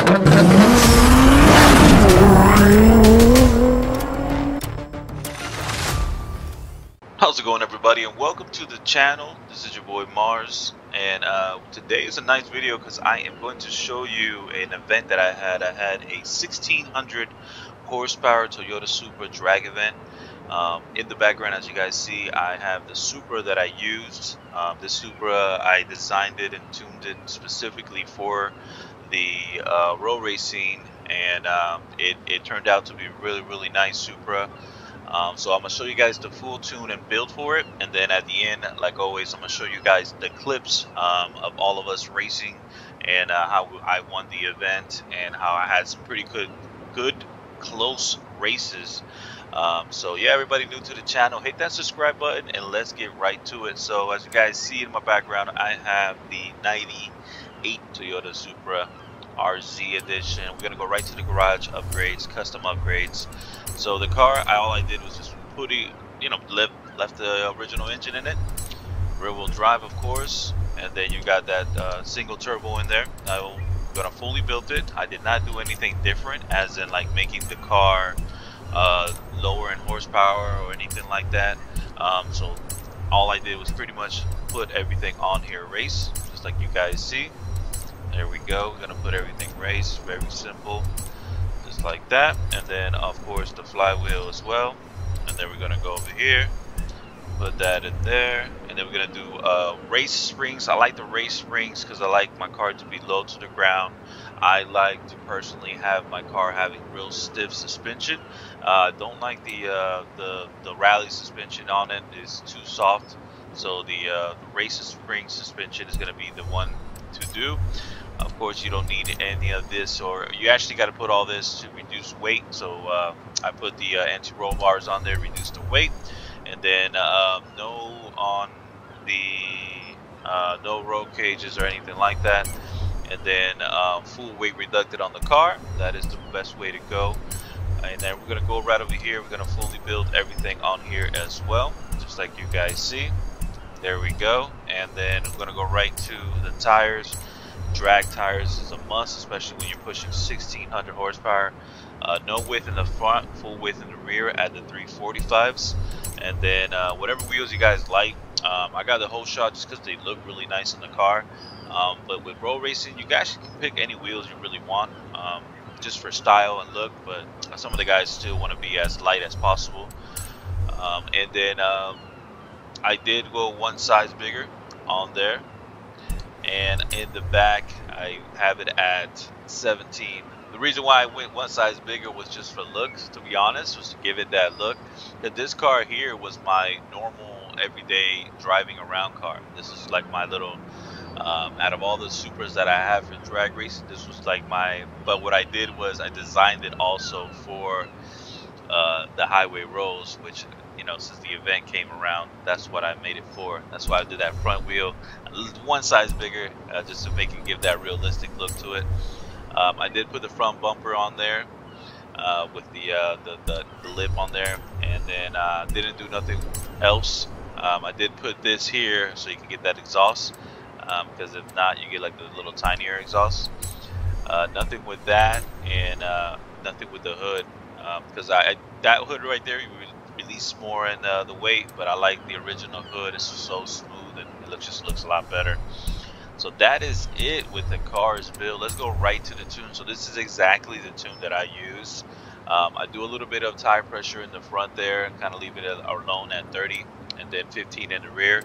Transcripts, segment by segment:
How's it going, everybody, and welcome to the channel. This is your boy Mars, and today is a nice video because I am going to show you an event that I had. I had a 1600 horsepower Toyota Supra drag event. In the background, as you guys see, I have the Supra that I used. This Supra, I designed it and tuned it specifically for the road racing, and it turned out to be a really nice Supra. So I'm going to show you guys the full tune and build for it, and then at the end, like always, I'm going to show you guys the clips of all of us racing and how I won the event and how I had some pretty good close races. So yeah, everybody new to the channel, hit that subscribe button and let's get right to it. So as you guys see in my background, I have the 98 Toyota Supra RZ edition. We're going to go right to the garage upgrades, custom upgrades. So the car, all I did was just put it, left the original engine in it, rear wheel drive of course, and then you got that single turbo in there. I'm gonna fully build it. I did not do anything different, as in like making the car lower in horsepower or anything like that. So all I did was pretty much put everything on here race, just like you guys see. There we go. We're gonna put everything race, very simple. Like that, and then of course the flywheel as well, and then we're gonna go over here, put that in there, and then we're gonna do race springs. I like the race springs because I like my car to be low to the ground. I like to personally have my car having real stiff suspension. Don't like the rally suspension on it is too soft, so the race spring suspension is gonna be the one to do. Of course, you don't need any of this, or you actually got to put all this to reduce weight. So I put the anti-roll bars on there, reduce the weight, and then no on the no roll cages or anything like that, and then full weight reducted on the car. That is the best way to go. And then we're gonna go right over here. We're gonna fully build everything on here as well, just like you guys see. There we go. And then we're gonna go right to the tires. Drag tires is a must, especially when you're pushing 1600 horsepower. No width in the front, full width in the rear at the 345s, and then whatever wheels you guys like. I got the whole shot just because they look really nice in the car, but with road racing you guys can pick any wheels you really want, just for style and look, but some of the guys still want to be as light as possible. And then I did go one size bigger on there, and in the back I have it at 17. The reason why I went one size bigger was just for looks, to be honest, was to give it that look. But this car here was my normal everyday driving around car. This is like my little out of all the Supras that I have for drag racing, this was like my, but what I did was I designed it also for the highway roads, which, since the event came around, that's what I made it for. That's why I did that front wheel one size bigger, just to give that realistic look to it. I did put the front bumper on there with the lip on there, and then didn't do nothing else. I did put this here so you can get that exhaust, because if not, you get like the little tinier exhaust. Nothing with that, and nothing with the hood, because that hood right there, you release more in the weight, but I like the original hood. It's so smooth and it just looks a lot better. So that is it with the car's build. Let's go right to the tune. So this is exactly the tune that I use. I do a little bit of tire pressure in the front there and kind of leave it alone at 30, and then 15 in the rear,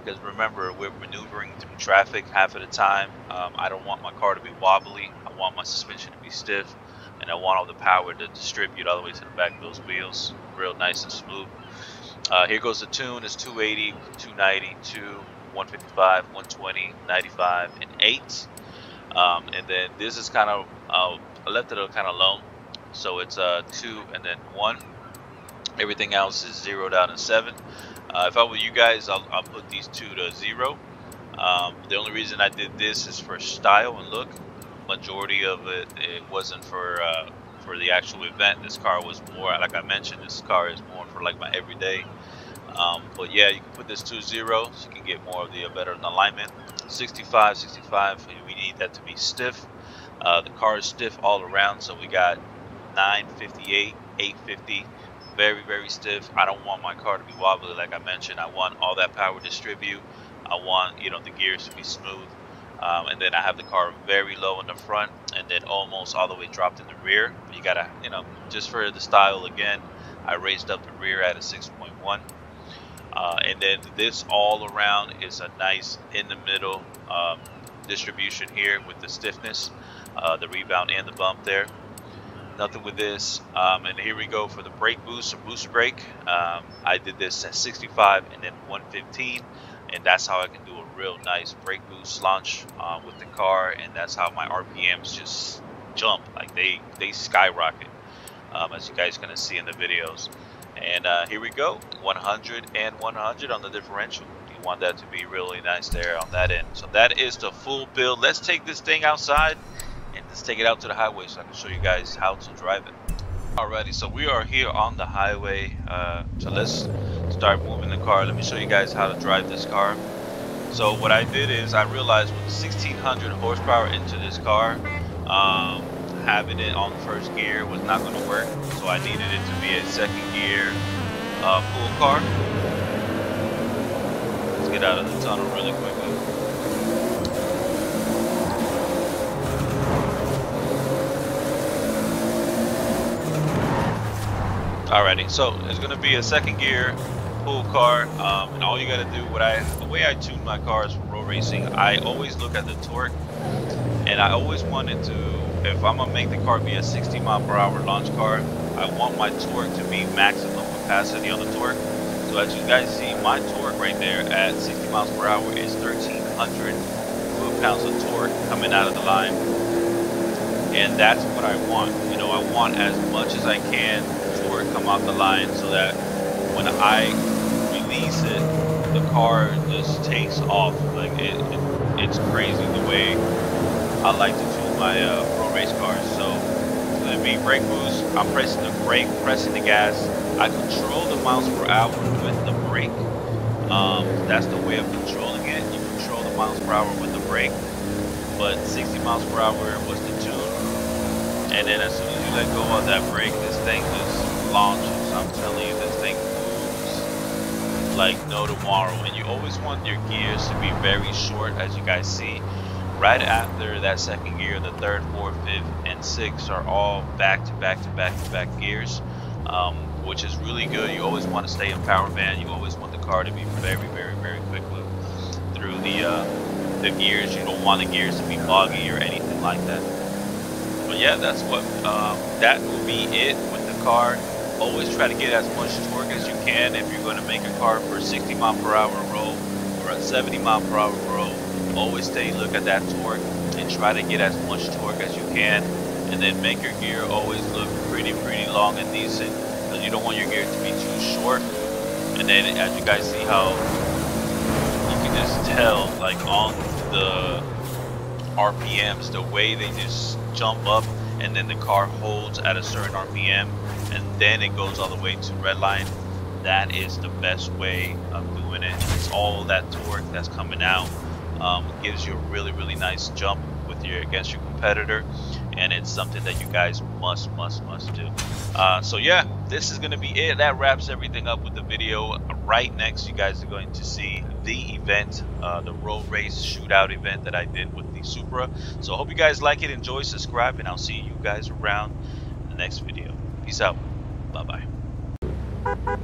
because remember, we're maneuvering through traffic half of the time. I don't want my car to be wobbly. I want my suspension to be stiff, and I want all the power to distribute all the way to the back of those wheels, real nice and smooth. Here goes the tune. It's 280, 290, 2, 155, 120, 95, and 8. And then this is kind of, I left it kind of low, so it's 2 and then 1. Everything else is zeroed out in 7. If I were you guys, I'll put these 2 to 0. The only reason I did this is for style and look. Majority of it wasn't for the actual event. This car was more, like I mentioned, this car is more for like my everyday. But yeah, you can put this to 0 so you can get more of the better alignment. 65, we need that to be stiff. The car is stiff all around, so we got 958, 850, very, very stiff. I don't want my car to be wobbly, like I mentioned. I want all that power distribute. I want, you know, the gears to be smooth. And then I have the car very low in the front and then almost all the way dropped in the rear. You gotta, you know, just for the style again, I raised up the rear at a 6.1. And then this all around is a nice in the middle distribution here with the stiffness, the rebound and the bump there. Nothing with this. And here we go for the brake boost or boost brake. I did this at 65 and then 115, and that's how I can do a real nice brake boost launch with the car, and that's how my RPMs just jump, like they skyrocket, as you guys gonna see in the videos. And here we go, 100 and 100 on the differential. You want that to be really nice there on that end. So that is the full build. Let's take this thing outside and let's take it out to the highway so I can show you guys how to drive it. Alrighty, so we are here on the highway. So let's start moving the car. Let me show you guys how to drive this car. So what I did is I realized with 1600 horsepower into this car, having it on first gear was not going to work, so I needed it to be a second gear full car. Let's get out of the tunnel really quickly. Alrighty, so it's going to be a second gear full car, and all you got to do, the way I tune my cars for road racing, I always look at the torque, and I always wanted to, if I'm gonna make the car be a 60 mile per hour launch car, I want my torque to be maximum capacity on the torque. So as you guys see, my torque right there at 60 miles per hour is 1,300 foot-pounds of torque coming out of the line, and that's what I want. You know, I want as much as I can torque come off the line so that when I release it, the car just takes off. Like it's crazy the way I like to tune my pro race cars. So let me brake boost. I'm pressing the brake, pressing the gas. I control the miles per hour with the brake. That's the way of controlling it. You control the miles per hour with the brake, but 60 miles per hour was the tune. And then as soon as you let go of that brake, this thing just launches. I'm telling you, this thing moves like no tomorrow. And you always want your gears to be very short, as you guys see. Right after that second gear, the third, fourth, fifth, and sixth are all back to back to back to back gears, which is really good. You always want to stay in power band. You always want the car to be very, very, very quick through the gears. You don't want the gears to be boggy or anything like that. But yeah, that's what that will be it with the car. Always try to get as much torque as you can if you're going to make a car for a 60 mile per hour roll or a 70 mile per hour roll. Always look at that torque and try to get as much torque as you can, and then make your gear always look pretty long and decent, because you don't want your gear to be too short. And then as you guys see how you can just tell, like on the RPMs, the way they just jump up and then the car holds at a certain RPM and then it goes all the way to red line. That is the best way of doing it. It's all that torque that's coming out. Gives you a really nice jump with against your competitor, and it's something that you guys must do. So yeah, this is gonna be it. That wraps everything up with the video. Right next, you guys are going to see the event, the road race shootout event that I did with the Supra. So I hope you guys like it, enjoy, subscribe, and I'll see you guys around in the next video. Peace out. Bye bye.